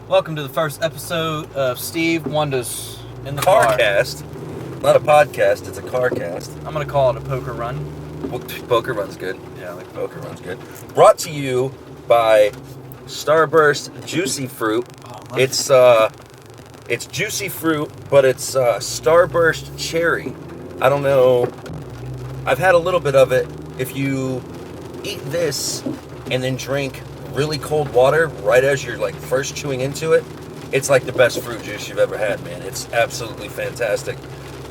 Welcome to the first episode of Steve Wonders in the car. Carcast. Not a podcast, it's a carcast. I'm going to call it a poker run. Well, poker run's good. Yeah, I like Poker run's good. Brought to you by Starburst Juicy Fruit. Oh, It's juicy fruit, but it's Starburst cherry. I don't know. I've had a little bit of it. If you eat this and then drink really cold water right as you're like first chewing into it, it's like the best fruit juice you've ever had, man. It's absolutely fantastic.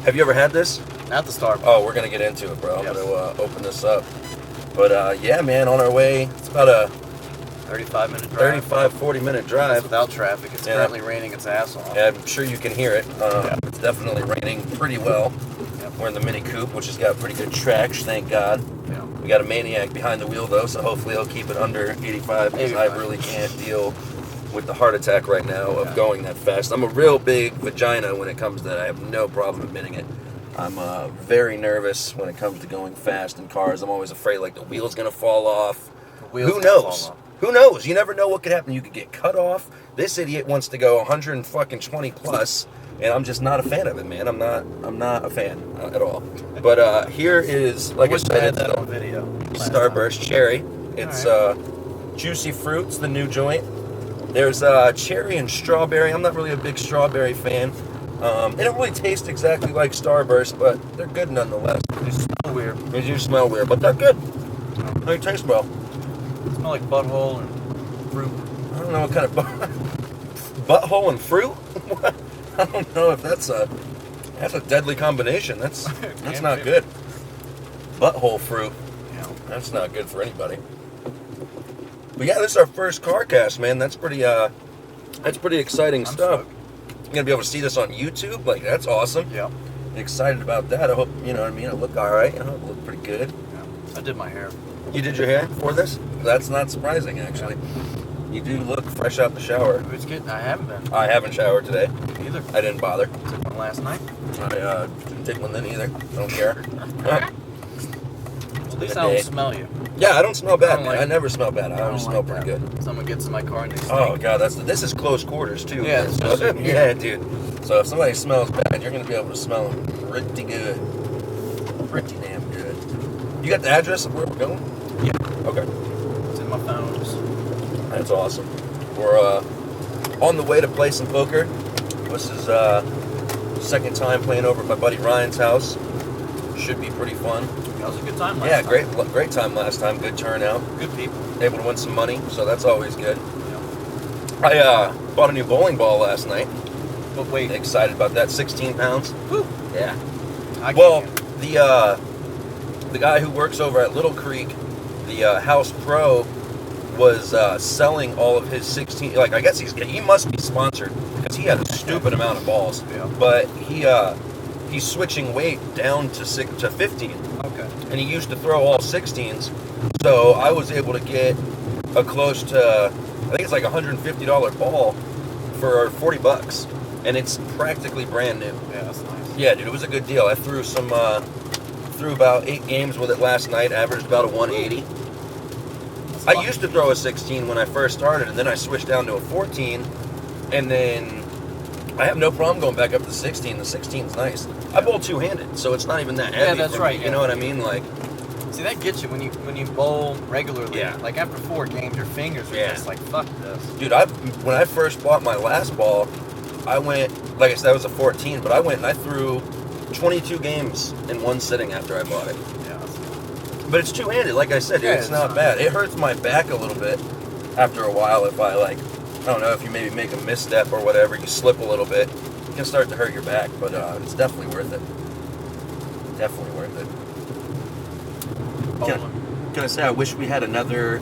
Have you ever had this? At the Starbucks. Oh, we're gonna get into it, bro. I'm Yes. gonna open this up. But yeah, man, on our way. It's about a 35-minute drive. 40-minute drive. Without traffic. It's Yeah. currently raining its ass off. Yeah, I'm sure you can hear it. Yeah. It's definitely raining pretty well. Yep. We're in the Mini Coupe, which has got pretty good traction, thank God. Yeah. We got a maniac behind the wheel, though, so hopefully he'll keep it under 85, because I 85. really can't deal with the heart attack right now of Yeah. going that fast. I'm a real big vagina when it comes to that. I have no problem admitting it. I'm very nervous when it comes to going fast in cars. I'm always afraid, like, the wheel's going to fall off. The wheels Who can fall knows? off. Who knows? You never know what could happen. You could get cut off. This idiot wants to go 120 plus, and I'm just not a fan of it, man. I'm not a fan at all. But here is, like I wish I said, had it's that the on video. Starburst Cherry. It's All Juicy Fruits, the new joint. There's cherry and strawberry. I'm not really a big strawberry fan. They don't really taste exactly like Starburst, but they're good nonetheless. They smell weird. They do smell weird, but they're good. They taste well. They smell like butthole and fruit. I don't know what kind of butthole and fruit. I don't know if that's a deadly combination. That's Can't not be. good. Butthole fruit. Yeah. That's not good for anybody. But yeah, this is our first car cast, man. That's pretty exciting I'm stuff. stoked. You're gonna be able to see this on YouTube. Like, that's awesome. Yeah. Excited about that. I hope, you know what I mean, it'll look alright. I hope it look pretty good. Yeah. I did my hair. You did your hair for this? That's not surprising, actually. You do look fresh out the shower. It's good. I haven't been. I haven't showered today. Either. I didn't bother. Took one last night. I didn't take one then either. I don't care. At least I don't smell you. Yeah, I don't smell bad, I don't man. like- I never smell bad. I don't always smell like pretty that. good. Someone gets in my car and they stink. Oh god, this is close quarters too. Yeah, man. especially in here. Yeah, dude. So if somebody smells bad, you're gonna be able to smell them pretty good, pretty damn good. You got the address of where we're going? Yeah. Okay, It's in my phone. Just that's awesome. We're on the way to play some poker. This is second time playing over at my buddy Ryan's house. Should be pretty fun. that was a good time last Yeah, time. great time last time. Good turnout. Good people. Able to win some money, so that's always good. Yeah. I bought a new bowling ball last night. But wait. Excited about that. 16 pounds. Whew. Yeah. I Well, can't. the guy who works over at Little Creek, the House Pro, was selling all of his 16. Like, I guess he must be sponsored because he had a stupid amount of balls. Yeah. But he's switching weight down to 15. Okay. And he used to throw all 16s, so I was able to get a close to, I think it's like $150 ball for $40, and it's practically brand new. Yeah, that's nice. Yeah, dude, it was a good deal. I threw threw about 8 games with it last night, averaged about a 180. That's I fun. used to throw a 16 when I first started, and then I switched down to a 14, and then I have no problem going back up to 16. The 16's nice. I bowl two-handed, so it's not even that heavy. Yeah, that's for me, right, You yeah. know what I mean? Like, See, that gets you when you bowl regularly. Yeah. Like after 4 games, your fingers are Yeah. just like, fuck this. dude, when I first bought my last ball, I went, like I said, that was a 14, but I went and I threw 22 games in one sitting after I bought it. Yeah. But it's two-handed, like I said, dude, Yeah, it's not fine. bad. It hurts my back a little bit after a while if I, like, I don't know, if you maybe make a misstep or whatever, you slip a little bit, it can start to hurt your back, but it's definitely worth it. Definitely worth it. Can I say I wish we had another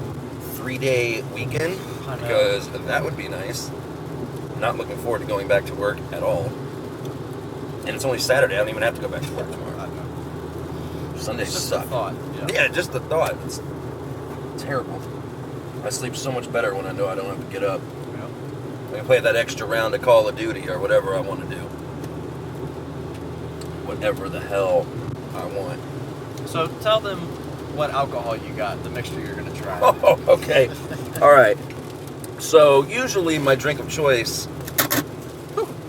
3-day weekend, I know. because that would be nice. Not looking forward to going back to work at all. And it's only Saturday, I don't even have to go back to work tomorrow. Sundays It's just suck. a thought. Yeah. Yeah, just the thought. It's terrible. I sleep so much better when I know I don't have to get up. Yeah. I can play that extra round of Call of Duty or whatever I want to do. Whatever the hell I want. So tell them what alcohol you got, the mixture you're gonna try. Oh, okay. All right. So usually my drink of choice.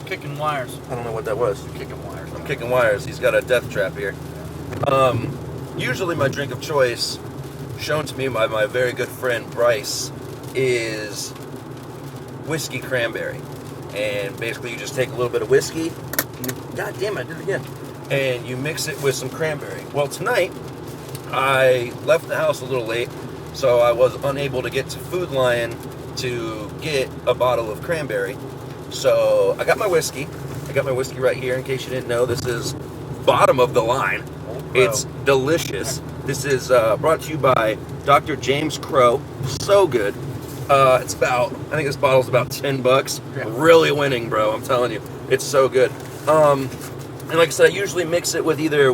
Kicking wires. I don't know what that was. Kicking wires. I'm kicking wires. He's got a death trap here. Usually my drink of choice, shown to me by my very good friend Bryce, is whiskey cranberry. And basically you just take a little bit of whiskey. God damn it, I did it again. And you mix it with some cranberry. Well, tonight, I left the house a little late, so I was unable to get to Food Lion to get a bottle of cranberry. So I got my whiskey. I got my whiskey right here, in case you didn't know. This is bottom of the line. It's delicious. This is brought to you by Dr. James Crow. So good. It's about, I think this bottle's about $10. Yeah. Really winning, bro. I'm telling you. It's so good. And like I said, I usually mix it with either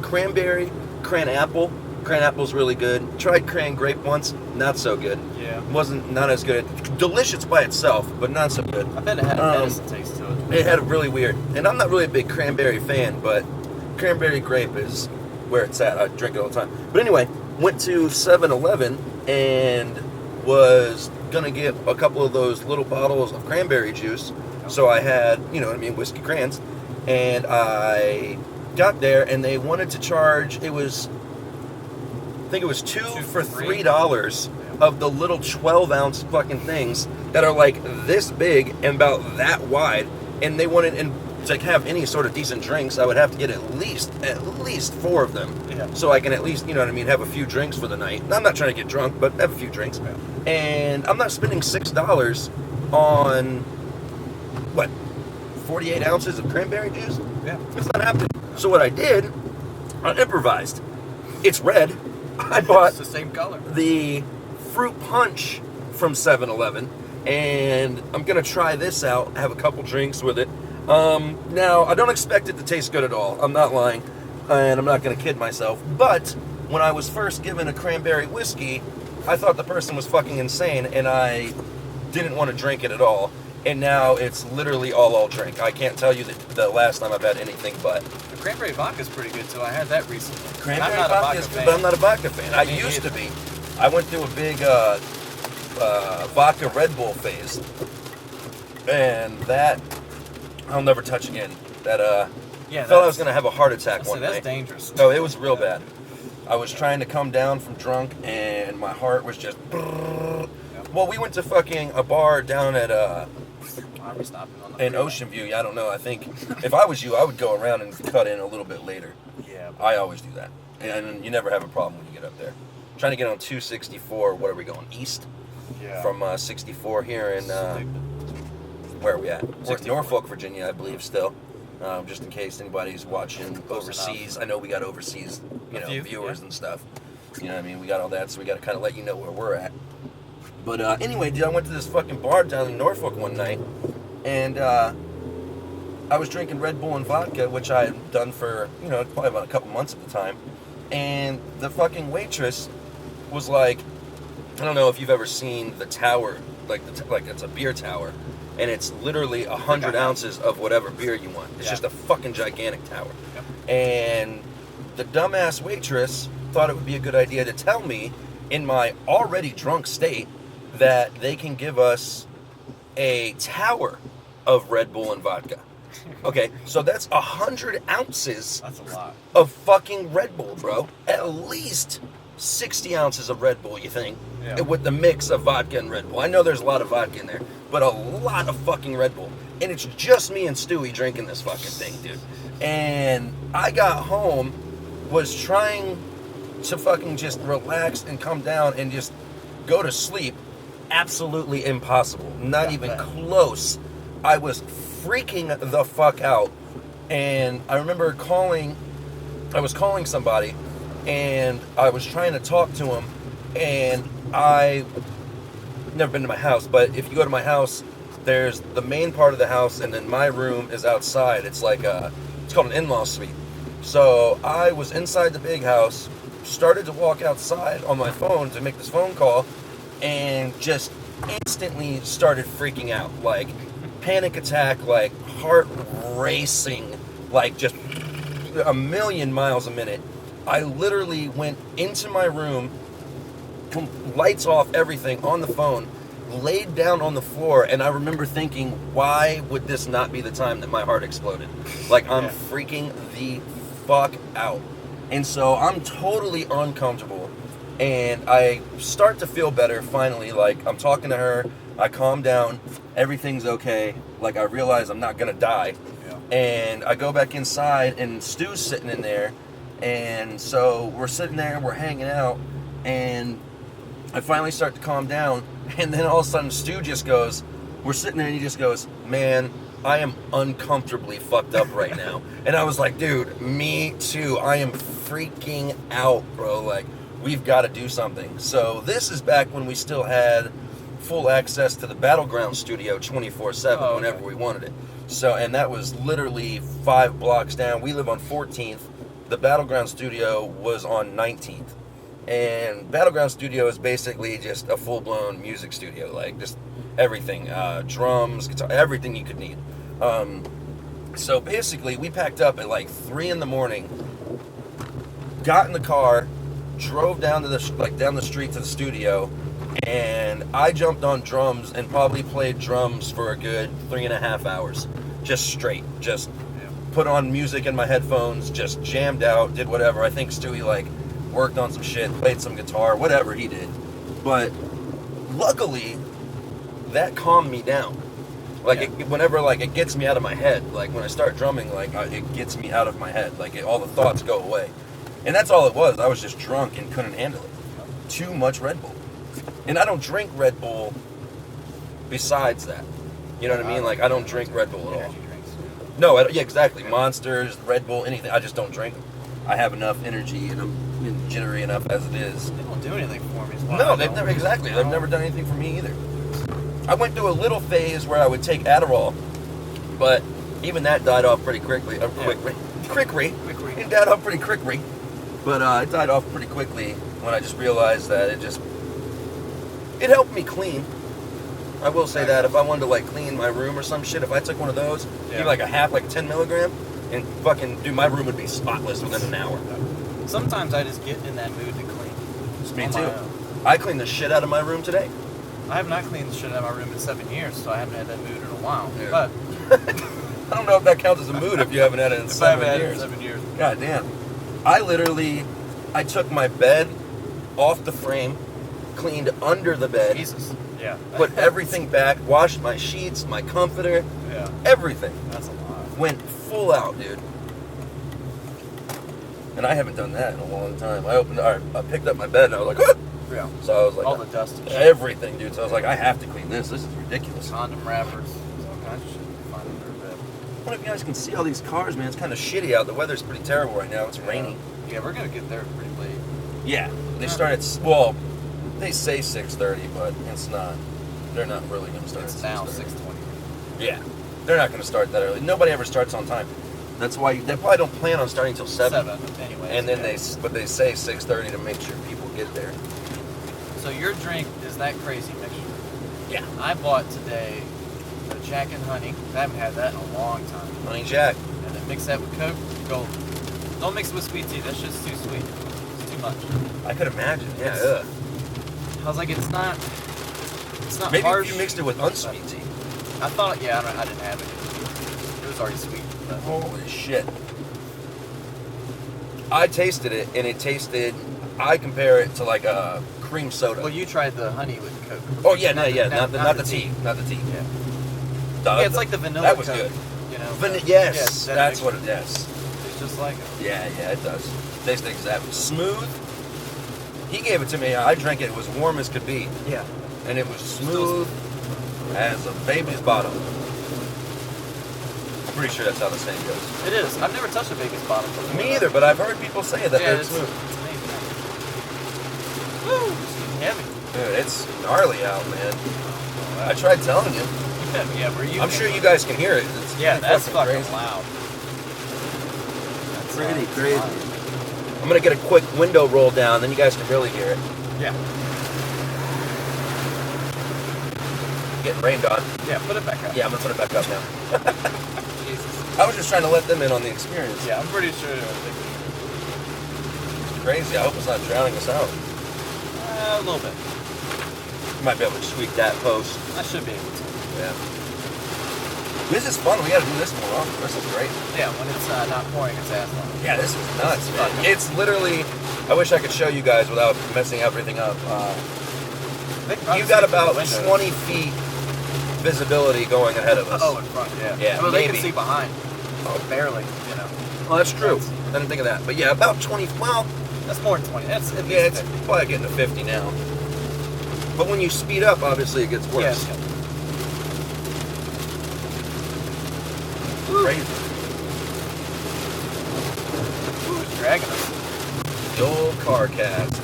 cranberry, cran apple. Cran apple's really good. Tried cran grape once, not so good. Yeah. Not as good. Delicious by itself, but not so good. I bet it had a medicine taste to it. It had a really weird, and I'm not really a big cranberry fan, but cranberry grape is where it's at. I drink it all the time. But anyway, went to 7-Eleven and was gonna get a couple of those little bottles of cranberry juice. So I had, you know what I mean, whiskey crans. And I got there and they wanted to charge, I think it was two for $3 of the little 12-ounce fucking things that are like this big and about that wide. And they wanted, and to have any sort of decent drinks, I would have to get at least 4 of them. Yeah. So I can at least, you know what I mean, have a few drinks for the night. I'm not trying to get drunk, but have a few drinks. Yeah. And I'm not spending $6 on, what, 48 ounces of cranberry juice? Yeah. It's not happening. So what I did, I improvised. It's red. I bought It's the same color. the fruit punch from 7-Eleven, and I'm gonna try this out, have a couple drinks with it. Now, I don't expect it to taste good at all. I'm not lying, and I'm not gonna kid myself, but when I was first given a cranberry whiskey, I thought the person was fucking insane, and I didn't want to drink it at all. And now it's literally all I'll drink. I can't tell you the last time I've had anything but. The cranberry vodka's pretty good too. I had that recently. Cranberry I'm not a vodka is good, fan. but I'm not a vodka fan. I Me used to neither. be. I went through a big vodka Red Bull phase. And that, I'll never touch again. That, Yeah, felt I was going to have a heart attack one that's night. dangerous. Oh, it was real bad. I was trying to come down from drunk, and my heart was just. Well, we went to fucking a bar down at Why are we stopping on the in freeway? Ocean View. Yeah, I don't know. I think if I was you, I would go around and cut in a little bit later. Yeah. I always do that, and you never have a problem when you get up there. Trying to get on 264. What are we going east Yeah. from 64 here in where are we at? We're in 64. Norfolk, Virginia, I believe still. Just in case anybody's watching Close overseas. enough. I know we got overseas, A few, viewers yeah. and stuff. You know what I mean? We got all that, so we got to kind of let you know where we're at. But anyway, dude, I went to this fucking bar down in Norfolk one night, and I was drinking Red Bull and vodka, which I had done for, probably about a couple months at the time. And the fucking waitress was like, I don't know if you've ever seen the tower, like it's a beer tower, and it's literally 100 ounces of whatever beer you want. It's Yeah. just a fucking gigantic tower. Yep. And the dumbass waitress thought it would be a good idea to tell me, in my already drunk state, that they can give us a tower of Red Bull and vodka. Okay, so that's 100 ounces That's a lot. of fucking Red Bull, bro. At least 60 ounces of Red Bull, you think? Yeah. With the mix of vodka and Red Bull. I know there's a lot of vodka in there, but a lot of fucking Red Bull. And it's just me and Stewie drinking this fucking thing, dude. And I got home, was trying to fucking just relax and come down and just go to sleep. Absolutely impossible. Not Yeah, even man. close. I was freaking the fuck out. And I remember I was calling somebody, and I was trying to talk to him, and I've never been to my house, but if you go to my house, there's the main part of the house, and then my room is outside. It's like it's called an in-law suite. So I was inside the big house, started to walk outside on my phone to make this phone call, and just instantly started freaking out, like panic attack, like heart racing, like just a million miles a minute. I literally went into my room, lights off, everything on the phone, laid down on the floor, and I remember thinking, why would this not be the time that my heart exploded? Like, I'm freaking the fuck out. And so I'm totally uncomfortable, and I start to feel better finally. Like, I'm talking to her, I calm down, everything's okay. Like, I realize I'm not gonna die. Yeah. And I go back inside, and Stu's sitting in there, and so we're sitting there, we're hanging out, and I finally start to calm down, and then all of a sudden Stu just goes, we're sitting there and he just goes, man, I am uncomfortably fucked up right now. And I was like, dude, me too. I am freaking out, bro. Like, we've got to do something. So this is back when we still had full access to the Battleground studio 24/7 whenever we wanted it. So, and that was literally 5 blocks down. We live on 14th. The Battleground studio was on 19th. And Battleground Studio is basically just a full-blown music studio, like just everything, drums, guitar, everything you could need. So basically, we packed up at like 3 in the morning, got in the car, drove down to down the street to the studio, and I jumped on drums and probably played drums for a good 3.5 hours, just straight, just put on music in my headphones, just jammed out, did whatever. I think Stewie worked on some shit, played some guitar, whatever he did. But luckily, that calmed me down. Like, whenever it gets me out of my head. Like, when I start drumming, it gets me out of my head. Like, all the thoughts go away. And that's all it was. I was just drunk and couldn't handle it. Too much Red Bull. And I don't drink Red Bull besides that. You know what I mean? Like, I don't drink Red Bull at all. No, exactly. Monsters, Red Bull, anything. I just don't drink them. I have enough energy and I'm jittery enough as it is. They don't do anything for me. No, they've never They've never done anything for me either. I went through a little phase where I would take Adderall, but even that died off pretty quickly. Quickly. It died off pretty quickly. But it died off pretty quickly when I just realized that it helped me clean. I will say that if I wanted to clean my room or some shit, if I took one of those, give a half, 10 milligram, and fucking, dude, my room would be spotless within an hour. Sometimes I just get in that mood to clean. Me too. I cleaned the shit out of my room today. I have not cleaned the shit out of my room in 7 years, so I haven't had that mood in a while. Yeah. But I don't know if that counts as a mood if you haven't had it in 7 years. I haven't had it in 7 years. God damn. I took my bed off the frame, cleaned under the bed. Jesus. Yeah. Put everything back, washed my sheets, my comforter, everything. That's a lot. Went full out, dude. And I haven't done that in a long time. I picked up my bed and I was like, ah! Yeah. So I was like, all the dust and shit. Everything, dude. So I was like, I have to clean this. This is ridiculous. Condom wrappers, all kinds of shit you find under the bed. I wonder if you guys can see all these cars, man. It's kind of shitty out. The weather's pretty terrible right now. It's raining. Yeah, we're gonna get there pretty late. Yeah, they start at they say 6:30, but it's not. They're not really gonna start. It's at now 6:30. 6:20. Yeah, they're not gonna start that early. Nobody ever starts on time. That's why they probably don't plan on starting until 7. 7, anyway. And then they say 6:30 to make sure people get there. So your drink is that crazy mixture? Yeah. I bought today the Jack and Honey. I haven't had that in a long time. Honey Jack. And then mix that with Coke. Go. Don't mix it with sweet tea. That's just too sweet. It's too much. I could imagine. Yeah. I was like, it's not Maybe harsh. if you mixed it with unsweet tea. I thought, I didn't have it. It was already sweet. But. Holy shit. I tasted it, and I compare it to a cream soda. Well, you tried the honey with Coke. Oh, yeah, not the tea. Not the tea. Yeah. It's like the vanilla That was Coke, good. You know? Yes, that's what it is. It's just like it. Yeah, it does. Tastes exactly smooth. He gave it to me. I drank it. It was warm as could be. Yeah. And it was smooth as a baby's bottom. I'm pretty sure that's how the saying goes. It is. I've never touched a baby's bottom before. Me either, but I've heard people say that they're smooth. It's amazing. Woo! It's getting heavy. Dude, it's gnarly out, man. Wow. I tried telling you. Yeah, where you? I'm sure you guys can hear it. It's that's fucking crazy. loud. That's pretty loud. crazy. I'm gonna get a quick window roll down, then you guys can really hear it. Yeah. Getting rained on. Yeah, put it back up. Yeah, I'm gonna put it back up now. Jesus. I was just trying to let them in on the experience. Yeah, I'm pretty sure it'll take It's crazy. I hope it's not drowning us out. a little bit. Might be able to tweak that post. I should be able to. Yeah. This is fun. We got to do this more often. This is great. Yeah, when it's not pouring its ass on. Yeah, this is nuts, man. fun. It's literally. I wish I could show you guys without messing everything up. You got about 20 feet visibility going ahead of us. Oh, in front, yeah. Yeah, Well, they maybe. can see behind. Oh. Barely, you know. Oh, that's true. I didn't think of that. But yeah, about 20. Well, That's more than 20. That's at least yeah, it's 50. probably getting to 50 now. But when you speed up, obviously it gets worse. Yes. Crazy. Ooh, it's dragging us. The old car cast.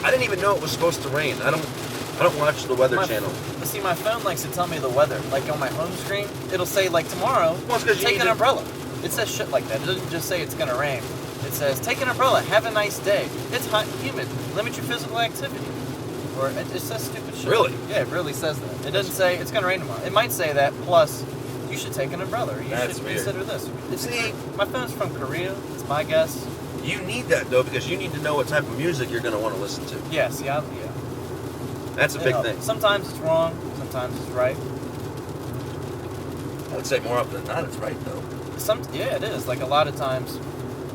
I didn't even know it was supposed to rain. I don't watch the Weather Channel. But see, my phone likes to tell me the weather. Like on my home screen, it'll say like tomorrow, Well, it's 'cause you take need an to- umbrella. It says shit like that. It doesn't just say it's gonna rain. It says take an umbrella, have a nice day. It's hot and humid. Limit your physical activity. Or it says stupid shit. Really? Yeah, it really says that. It doesn't say it's gonna rain tomorrow. It might say that plus you should take an umbrella. Or you That's should weird. consider this. See? My phone's from Korea. It's my guess. You need that though because you need to know what type of music you're going to want to listen to. Yeah. See, yeah. That's a big thing. Sometimes it's wrong. Sometimes it's right. I would say more often than not, it's right though. Yeah, it is. Like a lot of times,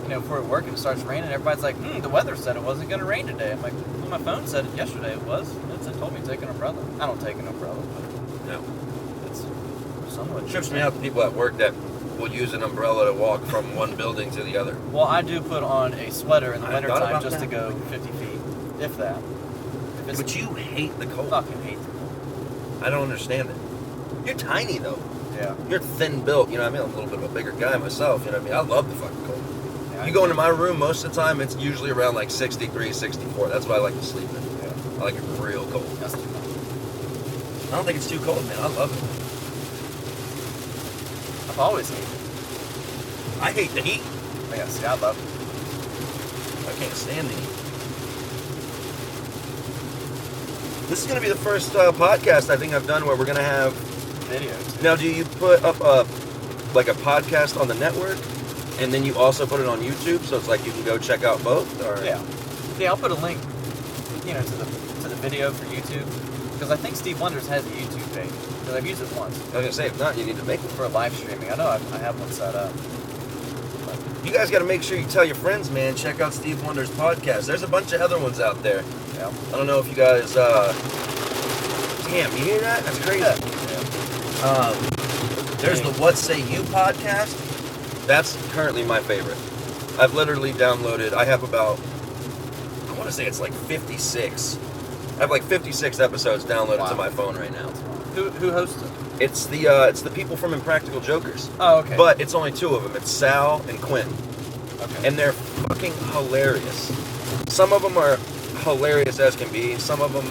you know, if we're at work and it starts raining, everybody's like, the weather said it wasn't going to rain today. I'm like, well, my phone said it yesterday it was. It told me to take an umbrella. I don't take an umbrella, but No. it's somewhat. It trips me out the people at work that will use an umbrella to walk from one building to the other. Well, I do put on a sweater in the I thought wintertime about just to that. go 50 feet, if that. If it's But you hate the cold. fucking hate the cold. I don't understand it. You're tiny though. Yeah. You're thin built. You know what I mean? I'm a little bit of a bigger guy myself. You know what I mean? I love the fucking cold. Yeah, You go into my room, most of the time, it's usually around like 63, 64. That's what I like to sleep in. Yeah. I like it real cold. That's too much. I don't think it's too cold, man. I love it. I've always hated it. I hate the heat. Yeah, see, I love it. I can't stand the heat. This is going to be the first podcast I think I've done where we're going to have... Videos. Now, do you put up a podcast on the network, and then you also put it on YouTube, so it's like you can go check out both? Or? Yeah. Yeah, I'll put a link, you know, to the video for YouTube. Because I think Steve Wonders has a YouTube page. Because I've used it once. I was going to say, if not, you need to make one. For live streaming. I know I have one set up. You guys got to make sure you tell your friends, man. Check out Steve Wonder's podcast. There's a bunch of other ones out there. Yeah. I don't know if you guys... Damn, you hear that? That's crazy. Yeah. There's the What Say You podcast. That's currently my favorite. I've literally downloaded... I have about... I want to say it's like 56. I have like 56 episodes downloaded to my phone right now. Who hosts it? It's the people from Impractical Jokers. Oh, okay. But it's only two of them. It's Sal and Quinn. Okay. And they're fucking hilarious. Some of them are hilarious as can be. Some of them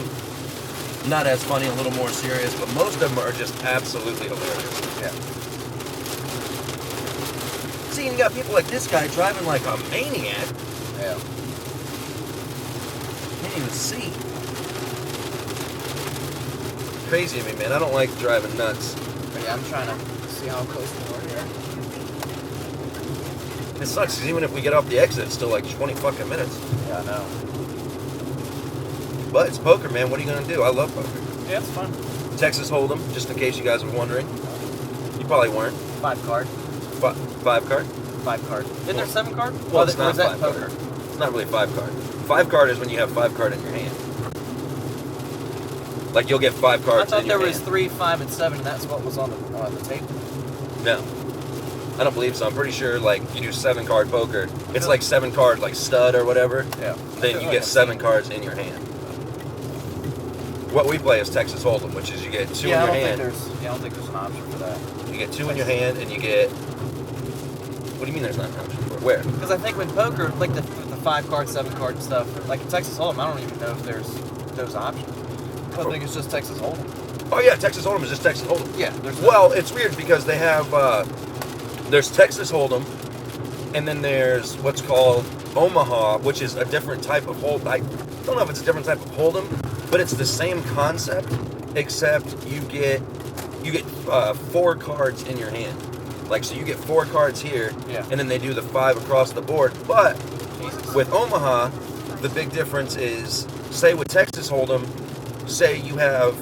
not as funny, a little more serious. But most of them are just absolutely hilarious. Yeah. See, you got people like this guy driving like a maniac. Yeah. Can't even see. Crazy of me, man. I don't like driving nuts. But yeah, I'm trying to see how close we are here. It sucks, 'cause even if we get off the exit, it's still like 20 fucking minutes. Yeah, I know. But it's poker, man. What are you going to do? I love poker. Yeah, it's fun. Texas Hold'em, just in case you guys were wondering. You probably weren't. 5 card. Five card? 5 card. Isn't there 7 card? Well, it's or not is that 5 poker? card. It's not really 5 card. 5 card is when you have 5 card in your hand. Like you'll get 5 I cards thought in your there was hand. 3, 5, and 7, and that's what was on the table. No. I don't believe so. I'm pretty sure like you do 7 card poker. It's like 7 card like stud or whatever. Yeah. Then you get 7 cards in your hand. What we play is Texas Hold'em, which is you get 2 in your hand. I don't think there's an option for that. You get 2 in your hand, and you get. What do you mean there's not an option for it? Where? Because I think when poker, like the 5 card, 7 card stuff, like in Texas Hold'em, I don't even know if there's those options. I think it's just Texas Hold'em. Oh yeah, Texas Hold'em is just Texas Hold'em. Yeah. There's Well, it's weird because they have. There's Texas Hold'em, and then there's what's called Omaha, which is a different type of hold. I don't know if it's a different type of Hold'em, but it's the same concept, except you get 4 cards in your hand. Like, so you get 4 cards here, Yeah. and then they do the 5 across the board. But Jesus. with Omaha, the big difference is, say with Texas Hold'em, say you have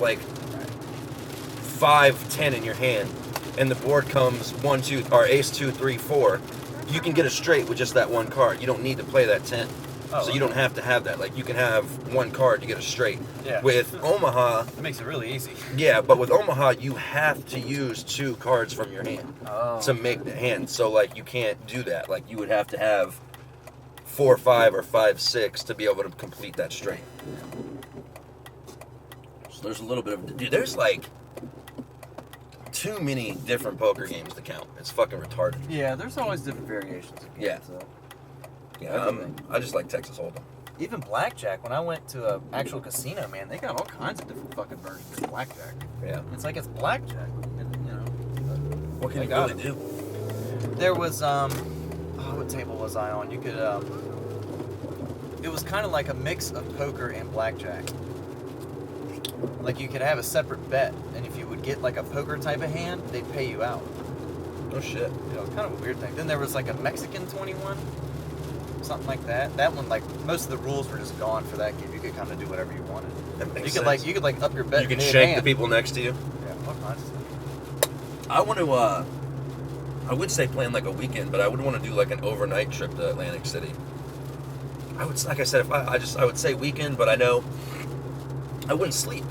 like 5, 10 in your hand, and the board comes 1, 2, or ace 2, 3, 4. You can get a straight with just that one card. You don't need to play that 10. So you don't have to have that. Like, you can have one card to get a straight. Yeah. With Omaha... It makes it really easy. Yeah, but with Omaha, you have to use 2 cards from your hand to make the hand. So, like, you can't do that. Like, you would have to have 4, 5, or 5, 6 to be able to complete that straight. So there's a little bit of... Dude, there's, like, too many different poker games to count. It's fucking retarded. Yeah, there's always different variations. Of games, Yeah. So. Yeah, I just like Texas Hold'em. Even blackjack. When I went to an actual casino, man, they got all kinds of different fucking versions of blackjack. Yeah. It's like it's blackjack, you know. What can you got really it. do? There was what table was I on? You could it was kind of like a mix of poker and blackjack. Like you could have a separate bet, and if you would get like a poker type of hand, they'd pay you out. Oh shit. You know, kind of a weird thing. Then there was like a Mexican 21, something like that. That one, like most of the rules were just gone for that game. You could kind of do whatever you wanted. That makes You could like up your bet. You can mid shake hand. the people next to you. Yeah, all kinds of stuff. I want to, I would say plan like a weekend, but I would want to do like an overnight trip to Atlantic City. I would, like I said, if I would say weekend, but I know I wouldn't sleep.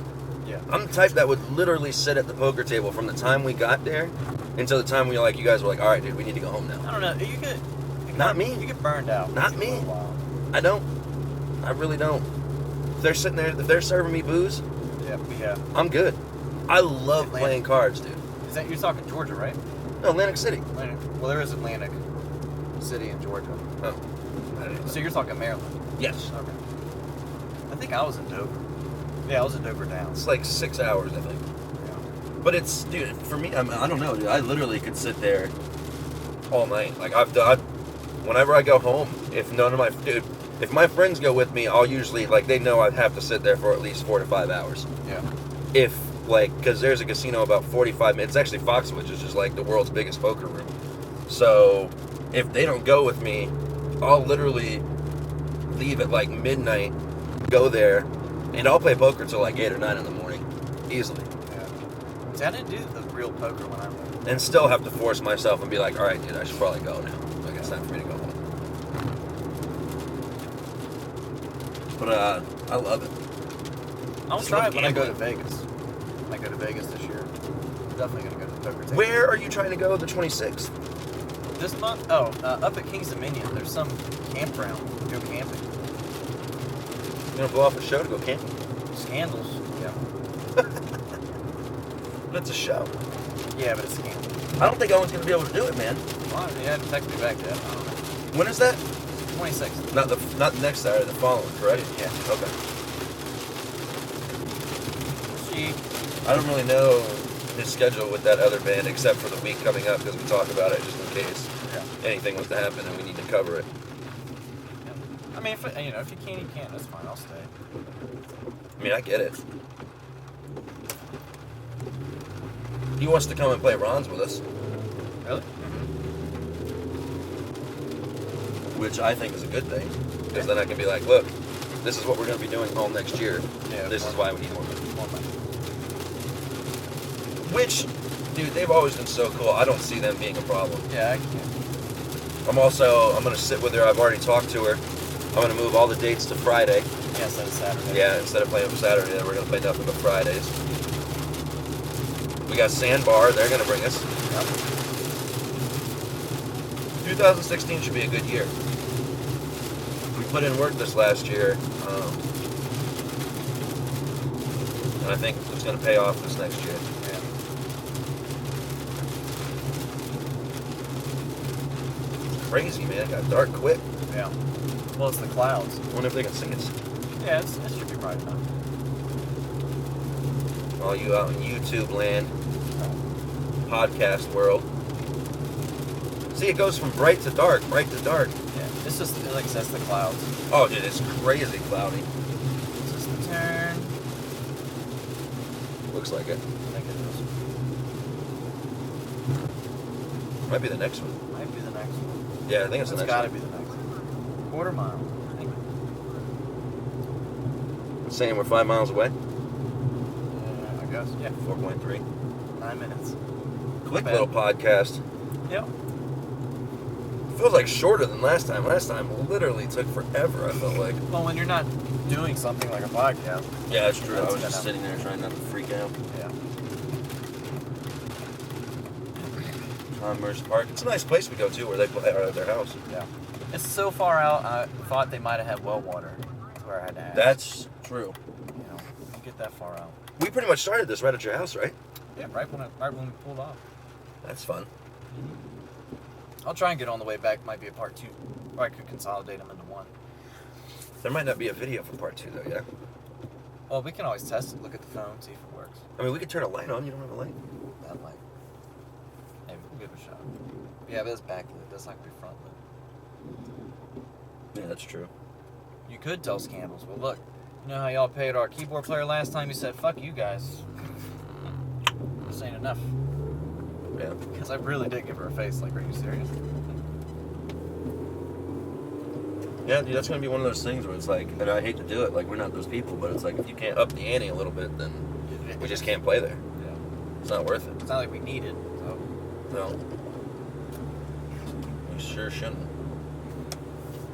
Yeah. I'm the type that would literally sit at the poker table from the time we got there until the time you guys were like, all right, dude, we need to go home now. I don't know. You get Not me. You get burned out. Not me. For a while. I don't. I really don't. If they're sitting there, if they're serving me booze, Yeah. I'm good. I love Atlantic. playing cards, dude. Is that you're talking Georgia, right? No, Atlantic City. Atlantic. Well, there is Atlantic City in Georgia. Oh. I didn't know So that. you're talking Maryland. Yes. Okay. I think I was in Dover. Yeah, I was in Dover Downs. It's like 6 hours, I think. Yeah. But it's, dude, for me, I don't know, dude. I literally could sit there all night. Like, I've done, whenever I go home, if my friends go with me, I'll usually, like, they know I'd have to sit there for at least 4 to 5 hours. Yeah. If, like, because there's a casino about 45 minutes. It's actually Foxwoods, which is, like, the world's biggest poker room. So, if they don't go with me, I'll literally leave at, like, midnight, go there, and I'll play poker till, like, 8 or 9 in the morning. Easily. Yeah. See, I didn't do the real poker when I went. And still have to force myself and be like, all right, dude, I should probably go now. Like, it's time for me to go home. But, I love it. I'll Just try love it when I go to gambling. Vegas. When I go to Vegas this year. I'm definitely going to go to the poker table. Where are you trying to go the 26th? This month? Oh, up at King's Dominion. There's some campground. Go camping. You gonna blow off a show to go camping? Scandals. Yeah. But it's a show. Yeah, but it's scandals. I don't think Owen's gonna be able to do it, man. Well, they hadn't texted me back yet. I don't know. When is that? 26th. Not the next Saturday, the following, correct? Yeah. Okay. She. I don't really know his schedule with that other band except for the week coming up because we talk about it just in case anything was to happen and we need to cover it. I mean, if you can, you can't. That's fine. I'll stay. I mean, I get it. He wants to come and play Ron's with us, Really? which I think is a good thing because then I can be like, look, this is what we're going to be doing all next year. Yeah. This is why we need more money. More money. Which, dude, they've always been so cool. I don't see them being a problem. Yeah, I can. I'm going to sit with her. I've already talked to her. I'm going to move all the dates to Friday. Yeah, instead of Saturday. Yeah, instead of playing on Saturday, we're going to play nothing but Fridays. We got Sandbar. They're going to bring us. Yep. 2016 should be a good year. We put in work this last year. And I think it's going to pay off this next year. Yeah. Crazy, man. It got dark quick. Yeah. Well, it's the clouds. I wonder if they can sing it. Yeah, it should be bright enough. All you out in YouTube land, podcast world. See, it goes from bright to dark, bright to dark. Yeah. It's just, like I said, it's the clouds. Oh, dude, it's crazy cloudy. It's just the turn. Looks like it. I think it Might be the next one. is. Might be the next one. Yeah, I think it's the It's next got to one. be the next one. Quarter mile. I think. Saying we're 5 miles away. I guess. Yeah. 4.3. 9 minutes. Quick little podcast. Yep. Feels like shorter than last time. Last time literally took forever, I felt like. Well, when you're not doing something like a podcast. Yeah, that's true. I was That's just sitting there trying not to freak out. Yeah. Commerce Park. It's a nice place we go to where they play out of their house. Yeah. It's so far out, I thought they might have had well water. That's where I had to ask. That's true. You know, you get that far out. We pretty much started this right at your house, right? Yeah, right when we pulled off. That's fun. I'll try and get on the way back. Might be a part 2. Or I could consolidate them into one. There might not be a video for part 2 though, yeah? Well, we can always test it. Look at the phone, see if it works. I mean, we could turn a light on. You don't have a light. That might. Maybe we'll give it a shot. Yeah, but it's backlit. That's not gonna be front lit. Yeah, that's true. You could tell Scandals, well, look, you know how y'all paid our keyboard player last time? You said, fuck you guys. This ain't enough. Yeah. Because I really did give her a face. Like, are you serious? Yeah, dude, that's gonna be one of those things where it's like, and I hate to do it, like we're not those people, but it's like if you can't up the ante a little bit, then we just can't play there. Yeah. It's not worth it. It's not like we need it. So. No. We sure shouldn't.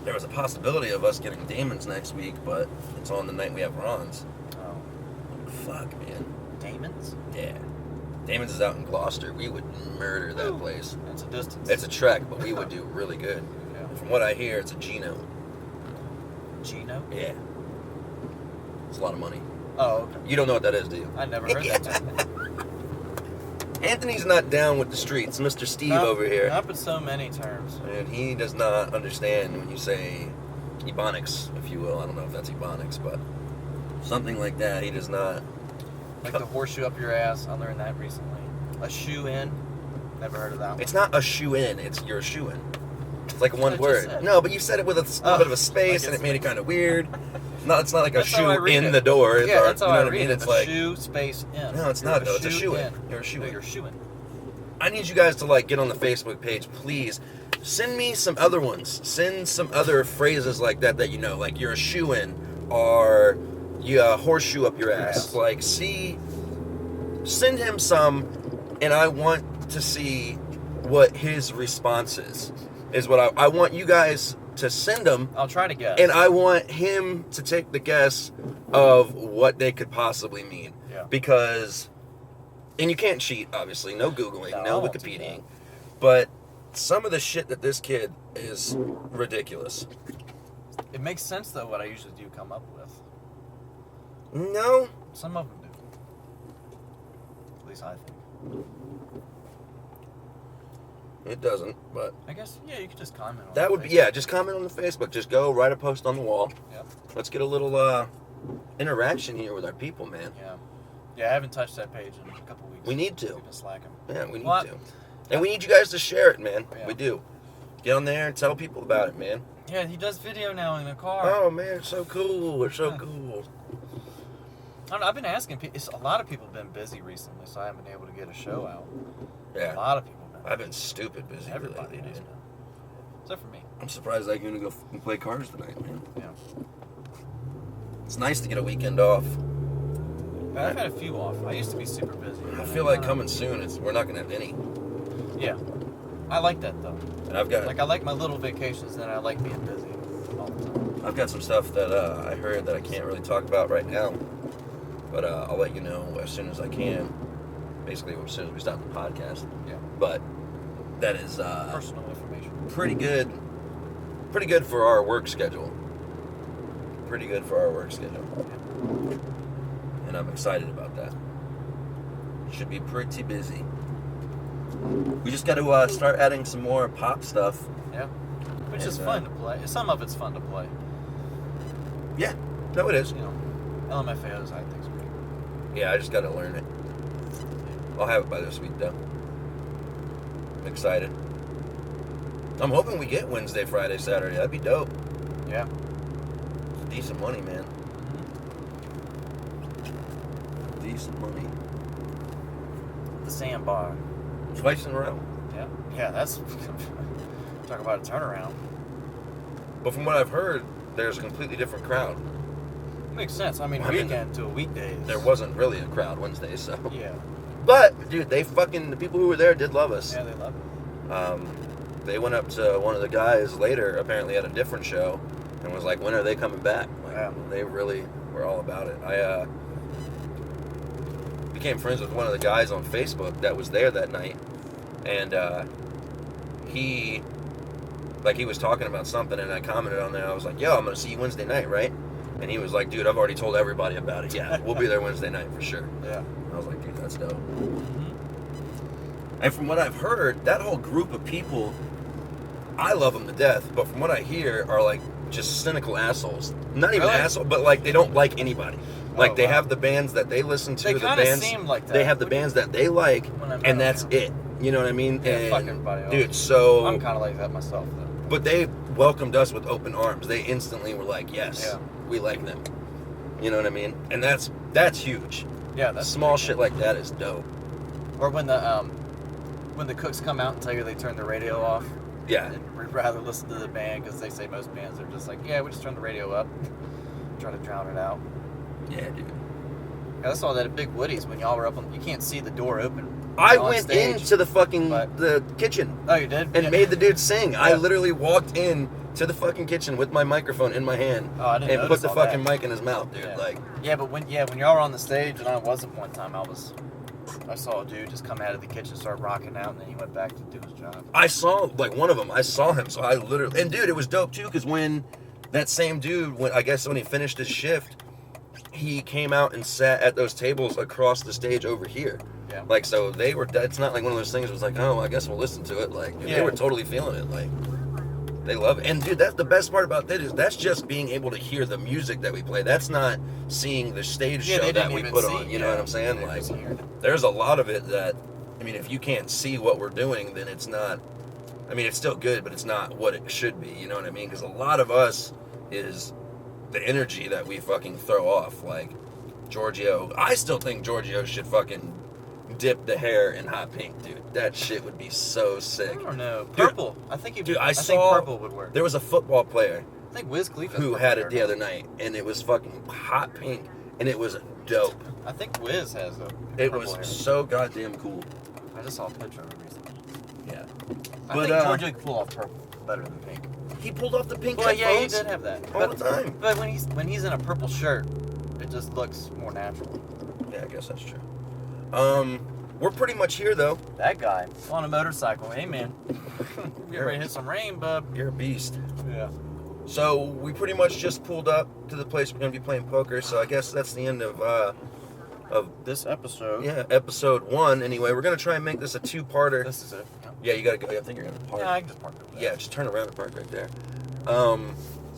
There was a possibility of us getting Damon's next week, but it's on the night we have Ron's. Oh. Fuck, man. Damon's? Yeah. Damon's is out in Gloucester. We would murder that place. It's a distance. It's a trek, but we would do really good. Yeah. From what I hear, it's a Gino. Gino? Yeah. It's a lot of money. Oh, okay. You don't know what that is, do you? I never heard that term. Anthony's not down with the streets, Mr. Steve Not- over here. Not in so many terms. And he does not understand when you say Ebonics, if you will. I don't know if that's Ebonics, but something like that. He does not. Like the horseshoe up your ass. I learned that recently. A shoe in. Never heard of that one. It's not a shoe in, it's you're a shoe in. It's like one I just word. said. No, but you said it with a little bit of a space like and it made it kind of weird. No, it's not like a That's how I shoe read in it. the door. It's Yeah, our- that's how you know I what I read mean? it. It's A like, shoe space in. no, it's You're not though. It's a shoe in. You're a shoe No, in. you're shoeing. I need you guys to like get on the Facebook page, please. Send me some other ones. Send some other phrases like that you know, like you're a shoe in or you horseshoe up your ass. Yes. Like, send him some, and I want to see what his response is. Is what I want you guys to send them, I'll try to guess. and I want him to take the guess of what they could possibly mean. Yeah. Because, and you can't cheat, obviously. No Googling, No, I no won't do Wikipediaing. But some of the shit that this kid is ridiculous. It makes sense, though, what I usually do come up with. No. Some of them do. At least I think. It doesn't, but I guess, yeah, you could just comment on that it. would be, yeah, just comment on the Facebook. Just go write a post on the wall. Yep. Let's get a little interaction here with our people, man. Yeah. Yeah, I haven't touched that page in a couple weeks. We need to. We've been slacking. Yeah, we need Well, to. And we need you guys to share it, man. Yeah. We do. Get on there and tell people about it, man. Yeah, he does video now in the car. Oh, man, it's so cool. It's so Yeah. cool. I don't know, I've been asking people. A lot of people have been busy recently, so I haven't been able to get a show out. A Yeah. lot of people have been. I've been stupid busy Everybody lately, has dude. been. Except for me. I'm surprised I can go play cars tonight, man. Yeah. It's nice to get a weekend off. But I've had a few off. I used to be super busy. I feel like coming soon, we're not going to have any. Yeah. I like that, though. And I've got Like, I like my little vacations, and I like being busy all the time. I've got some stuff that I heard that I can't really talk about right now. But I'll let you know as soon as I can. Basically, as soon as we stop the podcast. Yeah. But that is Personal information. pretty good. Pretty good for our work schedule. Pretty good for our work schedule. And I'm excited about that. Should be pretty busy. We just got to start adding some more pop stuff. Yeah. Which is And, fun to play. Some of it's fun to play. Yeah, no, it is. You know, LMFAOs, I think, is pretty good. Yeah, I just got to learn it. I'll have it by this week, though. I'm excited. I'm hoping we get Wednesday, Friday, Saturday. That'd be dope. Yeah. It's decent money, man. Decent money. The sandbar. Twice in a row. Yeah. Yeah, that's... Talk about a turnaround. But from what I've heard, there's a completely different crowd. Makes sense. I mean, I mean, weekend to a weekday. There wasn't really a crowd Wednesday, so. Yeah. But, dude, the people who were there did love us. Yeah, they love it. They went up to one of the guys later, apparently at a different show, and was like, when are they coming back? Like, Yeah. They really were all about it. I became friends with one of the guys on Facebook that was there that night, and he was talking about something, and I commented on there. I was like, yo, I'm going to see you Wednesday night, right? And he was like, dude, I've already told everybody about it. Yeah, we'll be there Wednesday night for sure. Yeah. I was like, dude, that's dope. Mm-hmm. And from what I've heard, that whole group of people, I love them to death, but from what I hear, are like just cynical assholes. Not even Really? assholes, but like they don't like anybody. Like they wow. have the bands that they listen to, They the kinda bands seem like that. they have the bands that they like, When I met and them, that's yeah. it. You know what I mean? Yeah, and, fuck everybody else. dude, so I'm kind of like that myself, though. but they welcomed us with open arms. They instantly were like, "Yes, Yeah. we like them." You know what I mean? And that's huge. Yeah, that's Small big. shit like that is dope. Or when the cooks come out and tell you they turned the radio off. Yeah. And we'd rather listen to the band because they say most bands are just like, yeah, we just turn the radio up, try to drown it out. Yeah, dude. Yeah, I saw that at Big Woody's when y'all were up on. You can't see the door open. I on went stage. into the fucking But- the kitchen Oh, you did? and Yeah. made the dude sing. I Yeah. literally walked in to the fucking kitchen with my microphone in my hand Oh, I didn't and put notice the all fucking that. mic in his mouth, dude. Yeah. Like, Yeah, but when y'all were on the stage and I wasn't one time, I saw a dude just come out of the kitchen, start rocking out, and then he went back to do his job. I saw like one of them. I saw him, so I literally and dude, it was dope too because when that same dude, when he finished his shift, he came out and sat at those tables across the stage over here. Yeah. Like, so they were. It's not like one of those things. It was like, oh, I guess we'll listen to it. Like, dude, they Yeah. were totally feeling it. Like, they love it. And dude, that's the best part about that is that's just being able to hear the music that we play. That's not seeing the stage Yeah, show they that didn't we even put see- on. You yeah, know what I'm saying? they Like, didn't hear it. there's a lot of it that, I mean, if you can't see what we're doing, then it's not. I mean, it's still good, but it's not what it should be. You know what I mean? Because a lot of us is the energy that we fucking throw off. Like Giorgio, I still think Giorgio should fucking dip the hair in hot pink, dude. That shit would be so sick. I don't know. Dude, Purple. I think dude, I think saw- purple would work. There was a football player I think Wiz Khalifa who had it the other night, and it was fucking hot pink, and it was dope. I think Wiz has a It purple was hair. so goddamn cool. I just saw a picture of it recently. Yeah. I But, think Georgia could pull off purple better than pink. He pulled off the pink Well, yeah, he headphones did have that. all But, the time. but when he's in a purple shirt, it just looks more natural. Yeah, I guess that's true. We're pretty much here though. That guy on a motorcycle. Hey, man. Get ready to hit some rain, bub. You're a beast. Yeah. So we pretty much just pulled up to the place we're gonna be playing poker. So I guess that's the end of This episode. episode 1. Anyway, we're gonna try and make this a 2-parter. This is it. Yeah, you gotta go. I think you're gonna park. Yeah, I can just park over there. Yeah, just turn around and park right there.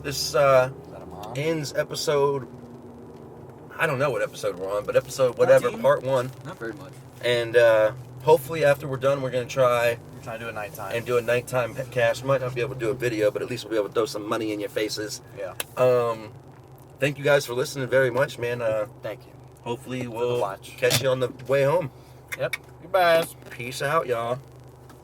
This Is that a mom? ends episode. I don't know what episode we're on, but episode whatever, 14? part 1. Not very much. And hopefully after we're done, we're gonna try We're trying to do a nighttime. and do a nighttime cast. Might not be able to do a video, but at least we'll be able to throw some money in your faces. Yeah. Thank you guys for listening very much, man. Thank you. Hopefully the we'll watch. catch you on the way home. Yep. Goodbye. Peace out, y'all.